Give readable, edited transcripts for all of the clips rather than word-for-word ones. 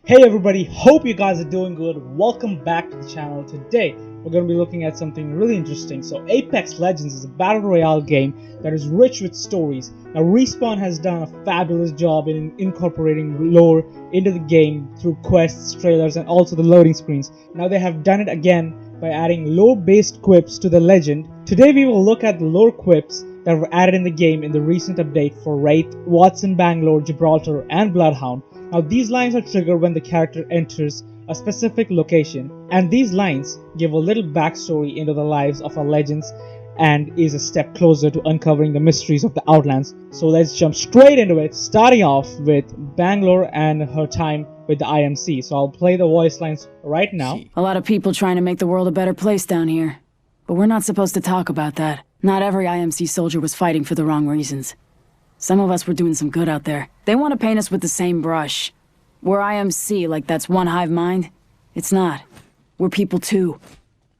Hey everybody, hope you guys are doing good. Welcome back to the channel. Today we're going to be looking at something really interesting. So Apex Legends is a battle royale game that is rich with stories. Now Respawn has done a fabulous job in incorporating lore into the game through quests, trailers, and also the loading screens. Now they have done it again by adding lore-based quips to the legend. Today we will look at the lore quips that were added in the game in the recent update for Wraith, Wattson, Banglore, Gibraltar, and Bloodhound. Now these lines are triggered when the character enters a specific location, and these lines give a little backstory into the lives of our legends and is a step closer to uncovering the mysteries of the Outlands. So let's jump straight into it, starting off with Banglore and her time with the IMC. So I'll play the voice lines right now. A lot of people trying to make the world a better place down here. But we're not supposed to talk about that. Not every IMC soldier was fighting for the wrong reasons. Some of us were doing some good out there. They want to paint us with the same brush. We're IMC like that's one hive mind. It's not. We're people too.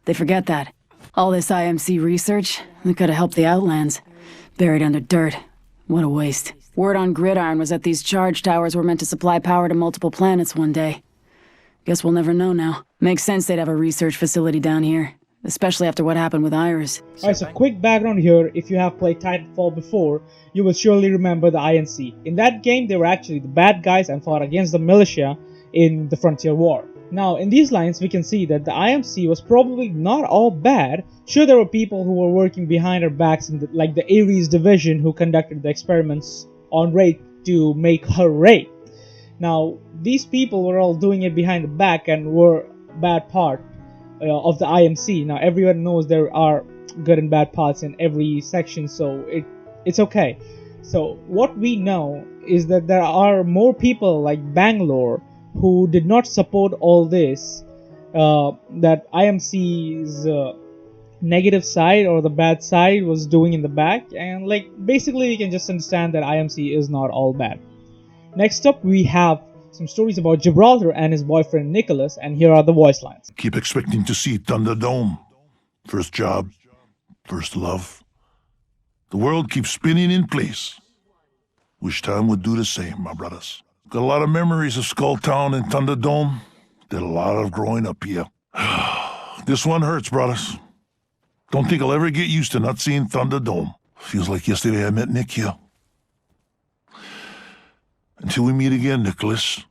They forget that. All this IMC research, it could have helped the Outlands. Buried under dirt. What a waste. Word on Gridiron was that these charge towers were meant to supply power to multiple planets one day. Guess we'll never know now. Makes sense they'd have a research facility down here. Especially after what happened with Iris. Alright, so quick background here. If you have played Titanfall before, you will surely remember the INC. In that game, they were actually the bad guys and fought against the militia in the Frontier War. Now, in these lines, we can see that the IMC was probably not all bad. Sure, there were people who were working behind our backs, like the Ares division who conducted the experiments on Wraith to make her Wraith. Now, these people were all doing it behind the back and were bad part of the IMC. Now everyone knows there are good and bad parts in every section, so it's okay. So what we know is that there are more people like Banglore who did not support all this, that IMC's negative side or the bad side was doing in the back, and like basically you can just understand that IMC is not all bad. Next up we have some stories about Gibraltar and his boyfriend Nicholas, and here are the voice lines. Keep expecting to see Thunderdome. First job, first love. The world keeps spinning in place. Wish time would do the same, my brothers. Got a lot of memories of Skulltown and Thunderdome. Did a lot of growing up here. This one hurts, brothers. Don't think I'll ever get used to not seeing Thunderdome. Feels like yesterday I met Nick here. Until we meet again, Nicholas,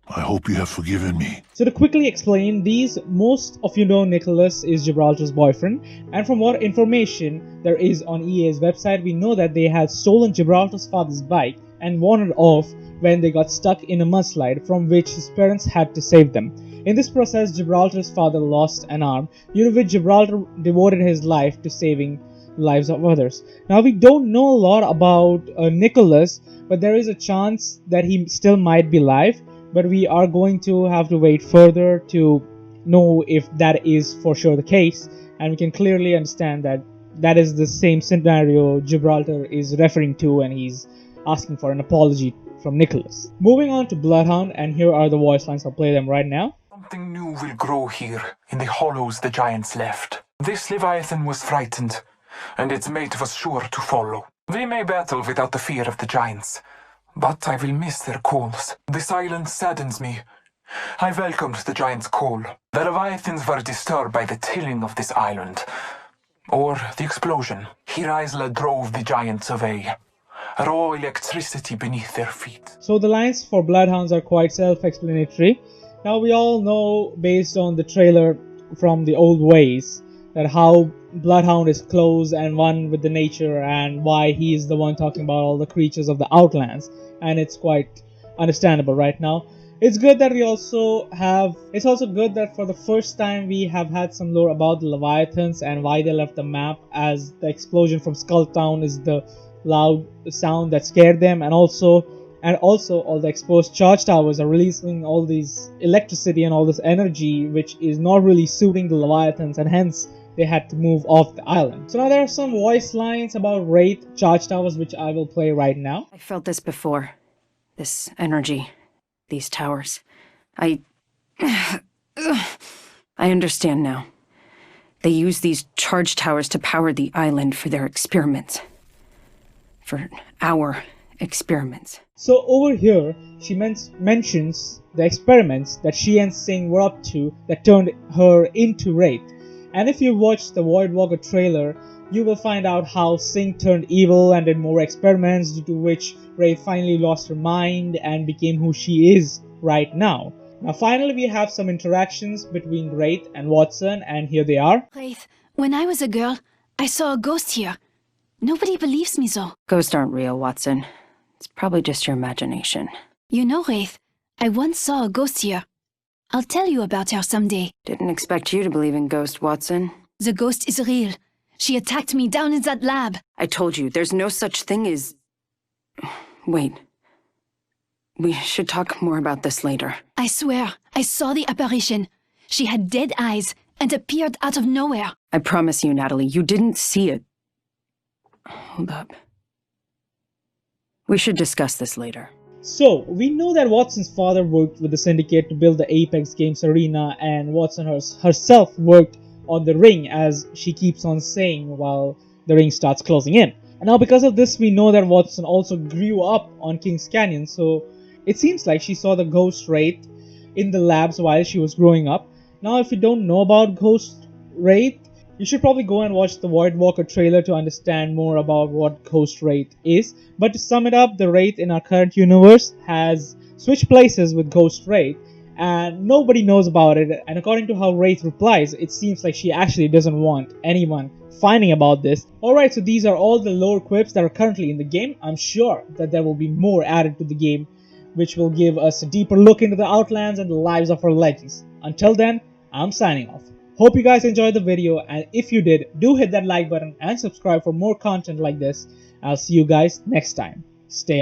I hope you have forgiven me. So to quickly explain these, most of you know Nicholas is Gibraltar's boyfriend, and from what information there is on EA's website, we know that they had stolen Gibraltar's father's bike and wandered off when they got stuck in a mudslide from which his parents had to save them. In this process, Gibraltar's father lost an arm, due to which Gibraltar devoted his life to saving lives of others. Now we don't know a lot about Nicholas, but there is a chance that he still might be alive, but we are going to have to wait further to know if that is for sure the case, and we can clearly understand that that is the same scenario Gibraltar is referring to, and he's asking for an apology from Nicholas. Moving on to Bloodhound, and here are the voice lines. I'll play them right now. Something new will grow here, in the hollows the giants left. This Leviathan was frightened, and its mate was sure to follow. We may battle without the fear of the giants, but I will miss their calls. The silence saddens me. I welcomed the giants' call. The Leviathans were disturbed by the tilling of this island, or the explosion. Hirisla drove the giants away. Raw electricity beneath their feet. So the lines for Bloodhounds are quite self-explanatory. Now we all know, based on the trailer from the old ways, that how Bloodhound is close and one with the nature, and why he is the one talking about all the creatures of the Outlands, and it's quite understandable right now. It's good that it's also good that for the first time we have had some lore about the Leviathans and why they left the map, as the explosion from Skulltown is the loud sound that scared them, and also all the exposed charge towers are releasing all this electricity and all this energy which is not really suiting the Leviathans, and hence they had to move off the island. So now there are some voice lines about Wraith charge towers which I will play right now. I felt this before. This energy. These towers. I understand now. They use these charge towers to power the island for their experiments. For our Experiments. So over here, she mentions the experiments that she and Singh were up to that turned her into Wraith. And if you watch the Voidwalker trailer, you will find out how Singh turned evil and did more experiments, due to which Wraith finally lost her mind and became who she is right now. Now finally we have some interactions between Wraith and Wattson, and here they are. Wraith, when I was a girl, I saw a ghost here. Nobody believes me though. Ghosts aren't real, Wattson. It's probably just your imagination. You know, Wraith, I once saw a ghost here. I'll tell you about her someday. Didn't expect you to believe in ghosts, Wattson. The ghost is real. She attacked me down in that lab. I told you, there's no such thing as... Wait. We should talk more about this later. I swear, I saw the apparition. She had dead eyes and appeared out of nowhere. I promise you, Natalie, you didn't see it. Hold up. We should discuss this later. So, we know that Wattson's father worked with the Syndicate to build the Apex Games arena, and Wattson herself worked on the ring, as she keeps on saying while the ring starts closing in. And now because of this, we know that Wattson also grew up on Kings Canyon, so it seems like she saw the Ghost Wraith in the labs while she was growing up. Now if you don't know about Ghost Wraith, you should probably go and watch the Voidwalker trailer to understand more about what Ghost Wraith is. But to sum it up, the Wraith in our current universe has switched places with Ghost Wraith, and nobody knows about it. And according to how Wraith replies, it seems like she actually doesn't want anyone finding about this. Alright, so these are all the lore quips that are currently in the game. I'm sure that there will be more added to the game, which will give us a deeper look into the Outlands and the lives of our legends. Until then, I'm signing off. Hope you guys enjoyed the video, and if you did, do hit that like button and subscribe for more content like this. I'll see you guys next time. Stay